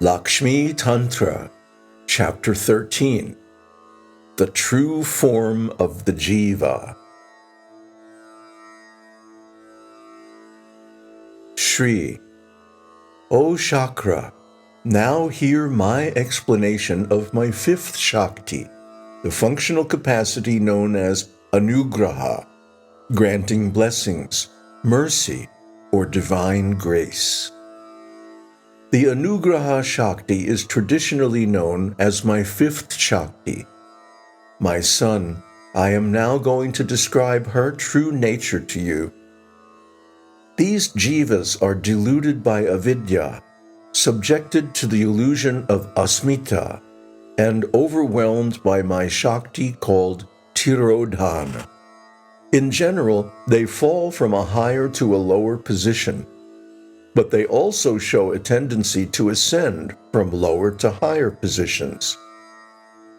Lakṣmī Tantra, Chapter 13, The True Form of the Jīva. Shri, O Śakra, now hear my explanation of my fifth shakti, the functional capacity known as anugraha, granting blessings, mercy, or divine grace. The anugraha-śakti is traditionally known as my fifth shakti. My son, I am now going to describe her true nature to you. These jivas are deluded by avidyā, subjected to the illusion of asmitā, and overwhelmed by my shakti called tirodhāna. In general, they fall from a higher to a lower position, but they also show a tendency to ascend from lower to higher positions.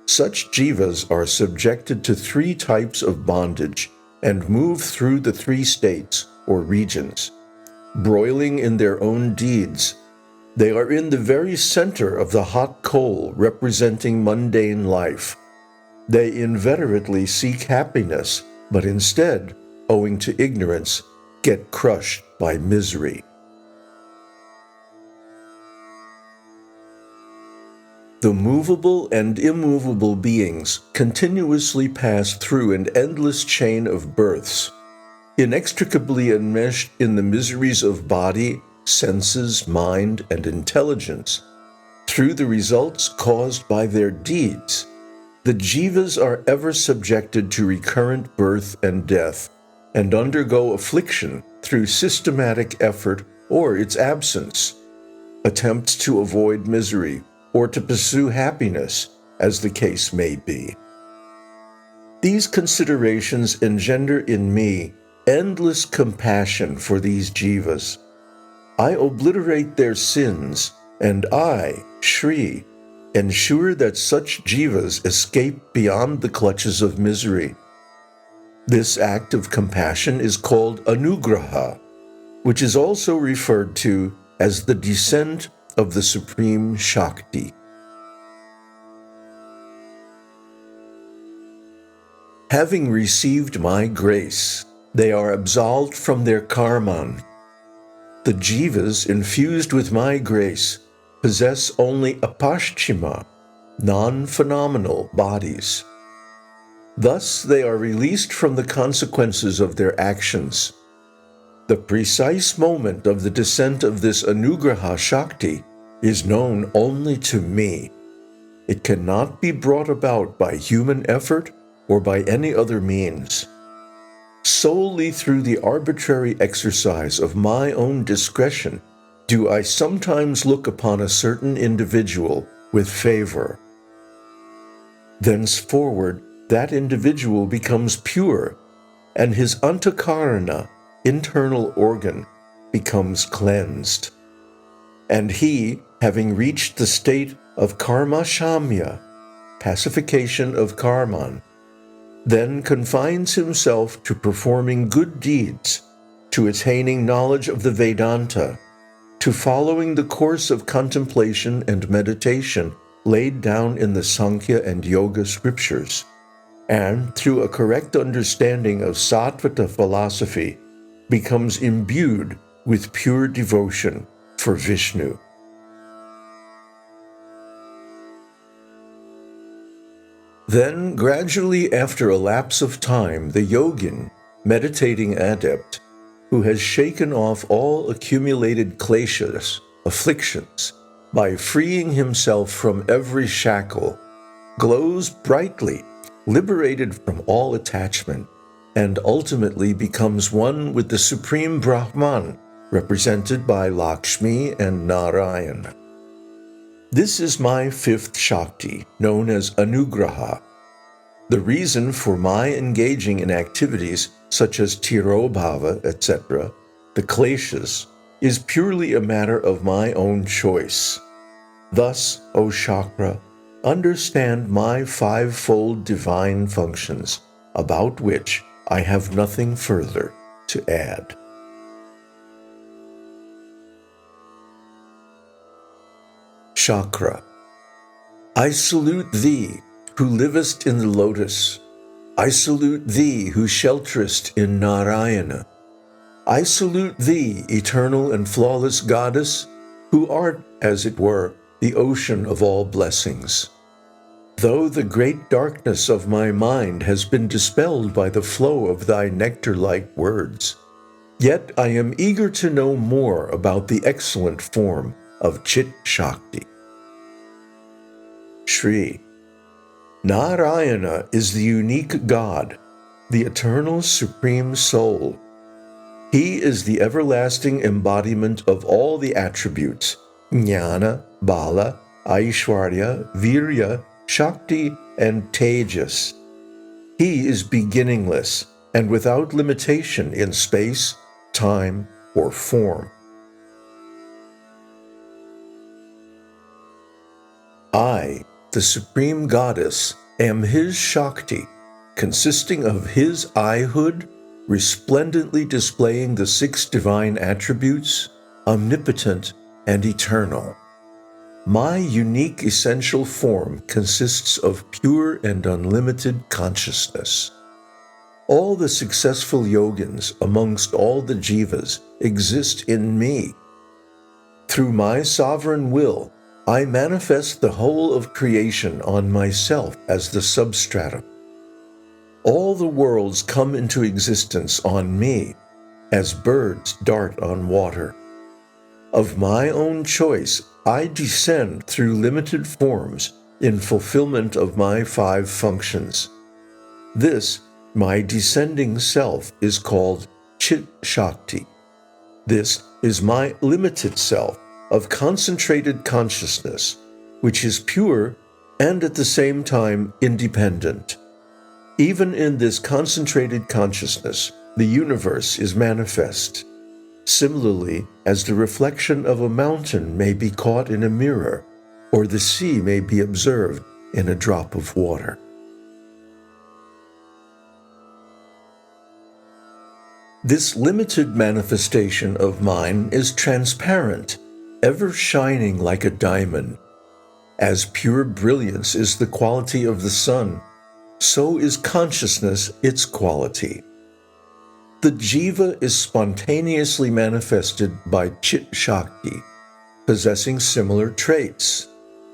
Such jivas are subjected to three types of bondage and move through the three states or regions. Broiling in their own deeds, they are in the very center of the hot coal representing mundane life. They inveterately seek happiness, but instead, owing to ignorance, get crushed by misery. The movable and immovable beings continuously pass through an endless chain of births, inextricably enmeshed in the miseries of body, senses, mind, and intelligence. Through the results caused by their deeds, the jivas are ever subjected to recurrent birth and death, and undergo affliction through systematic effort or its absence, attempts to avoid misery, or to pursue happiness, as the case may be. These considerations engender in me endless compassion for these jivas. I obliterate their sins, and I, Shri, ensure that such jivas escape beyond the clutches of misery. This act of compassion is called anugraha, which is also referred to as the descent of the Supreme Shakti. Having received my grace, they are absolved from their karman. The jivas infused with my grace possess only apaschima, non-phenomenal bodies. Thus they are released from the consequences of their actions. The precise moment of the descent of this anugraha-śakti is known only to me. It cannot be brought about by human effort or by any other means. Solely through the arbitrary exercise of my own discretion do I sometimes look upon a certain individual with favor. Thenceforward, that individual becomes pure, and his antakarana, internal organ, becomes cleansed. And he, having reached the state of karma-shamya, pacification of karman, then confines himself to performing good deeds, to attaining knowledge of the Vedanta, to following the course of contemplation and meditation laid down in the Sankhya and Yoga scriptures, and through a correct understanding of Sattvata philosophy, becomes imbued with pure devotion for Vishnu. Then, gradually after a lapse of time, the yogin, meditating adept, who has shaken off all accumulated kleshas, afflictions, by freeing himself from every shackle, glows brightly, liberated from all attachment, and ultimately becomes one with the Supreme Brahman, represented by Lakṣmī and Narayana. This is my fifth shakti, known as anugraha. The reason for my engaging in activities such as tirodhāna, etc., the kleshas, is purely a matter of my own choice. Thus, O Śakra, understand my fivefold divine functions, about which I have nothing further to add. Shakra. I salute thee, who livest in the lotus. I salute thee, who shelterest in Narayana. I salute thee, eternal and flawless goddess, who art, as it were, the ocean of all blessings. Though the great darkness of my mind has been dispelled by the flow of thy nectar-like words, yet I am eager to know more about the excellent form of Chit Shakti. Shri. Narayana is the unique God, the eternal Supreme Soul. He is the everlasting embodiment of all the attributes, jnana, bala, aishwarya, virya, shakti, and tejas. He is beginningless and without limitation in space, time, or form. I, the Supreme Goddess, am his Shakti, consisting of his I-hood, resplendently displaying the 6 divine attributes, omnipotent and eternal. My unique essential form consists of pure and unlimited consciousness. All the successful yogins amongst all the jivas exist in me. Through my sovereign will, I manifest the whole of creation on myself as the substratum. All the worlds come into existence on me, as birds dart on water. Of my own choice, I descend through limited forms in fulfillment of my 5 functions. This, my descending self, is called Chit Shakti. This is my limited self of concentrated consciousness, which is pure and at the same time independent. Even in this concentrated consciousness, the universe is manifest. Similarly, as the reflection of a mountain may be caught in a mirror, or the sea may be observed in a drop of water. This limited manifestation of mine is transparent, ever shining like a diamond. As pure brilliance is the quality of the sun, so is consciousness its quality. The jiva is spontaneously manifested by Chit Shakti, possessing similar traits,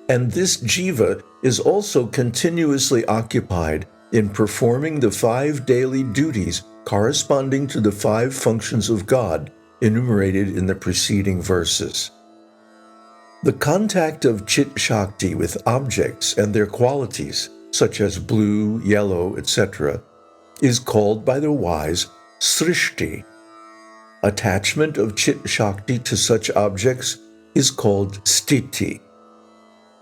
and this jiva is also continuously occupied in performing the 5 daily duties corresponding to the 5 functions of God enumerated in the preceding verses. The contact of Chit Shakti with objects and their qualities, such as blue, yellow, etc., is called by the wise srishti. Attachment of Chit Shakti to such objects is called sthiti.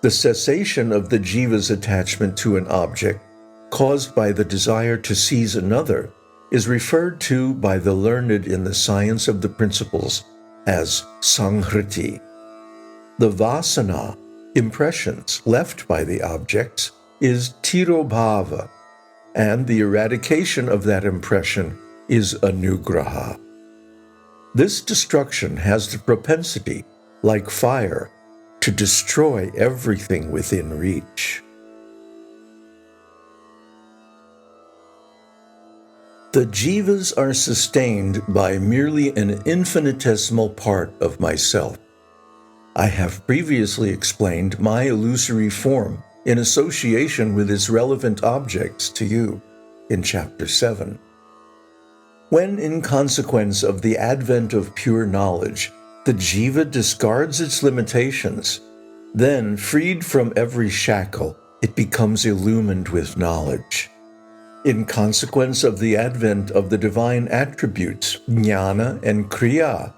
The cessation of the jiva's attachment to an object, caused by the desire to seize another, is referred to by the learned in the science of the principles as sanhriti. The vasana, impressions left by the objects, is tirodhāna, and the eradication of that impression is anugraha. This destruction has the propensity, like fire, to destroy everything within reach. The jivas are sustained by merely an infinitesimal part of myself. I have previously explained my illusory form in association with its relevant objects to you in Chapter 7. When, in consequence of the advent of pure knowledge, the jiva discards its limitations, then, freed from every shackle, it becomes illumined with knowledge. In consequence of the advent of the divine attributes, jnana and kriya,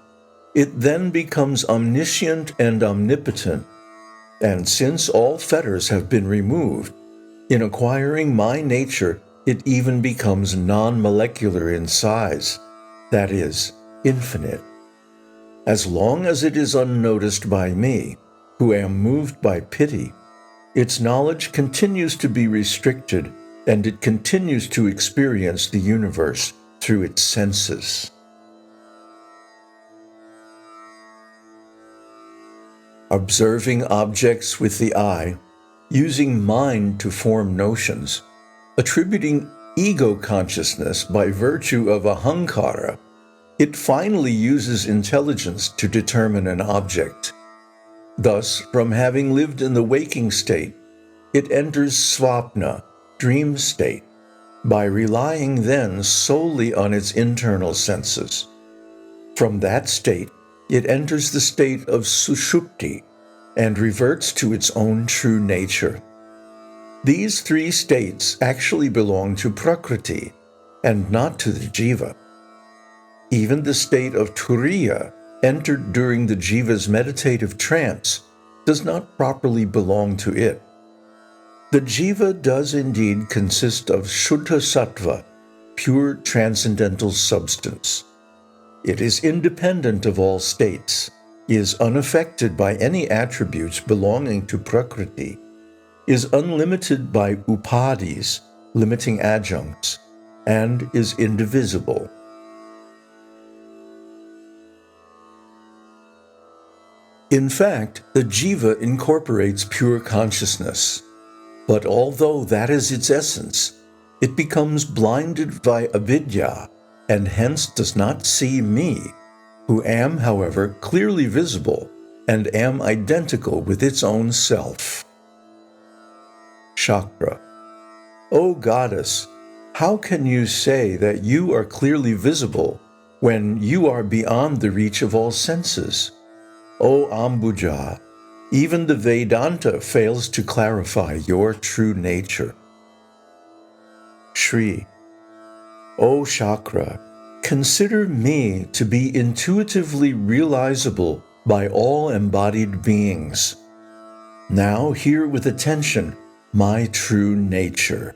it then becomes omniscient and omnipotent. And since all fetters have been removed, in acquiring my nature, it even becomes non-molecular in size, that is, infinite. As long as it is unnoticed by me, who am moved by pity, its knowledge continues to be restricted, and it continues to experience the universe through its senses. observing objects with the eye, using mind to form notions, attributing ego consciousness by virtue of ahankara, it finally uses intelligence to determine an object. Thus, from having lived in the waking state, it enters svapna, dream state, by relying then solely on its internal senses. From that state, it enters the state of Suśupti and reverts to its own true nature. These three states actually belong to Prakriti and not to the jiva. Even the state of Turiya, entered during the jiva's meditative trance, does not properly belong to it. The jiva does indeed consist of Shuddha Sattva, pure transcendental substance. It is independent of all states, is unaffected by any attributes belonging to Prakriti, is unlimited by upadhis, limiting adjuncts, and is indivisible. In fact, the jiva incorporates pure consciousness, but although that is its essence, it becomes blinded by avidyā and hence does not see me, who am, however, clearly visible and am identical with its own self. Shakra. O goddess, how can you say that you are clearly visible when you are beyond the reach of all senses? O Ambuja, even the Vedanta fails to clarify your true nature. Shri. O Shakra, consider me to be intuitively realizable by all embodied beings. Now hear with attention my true nature.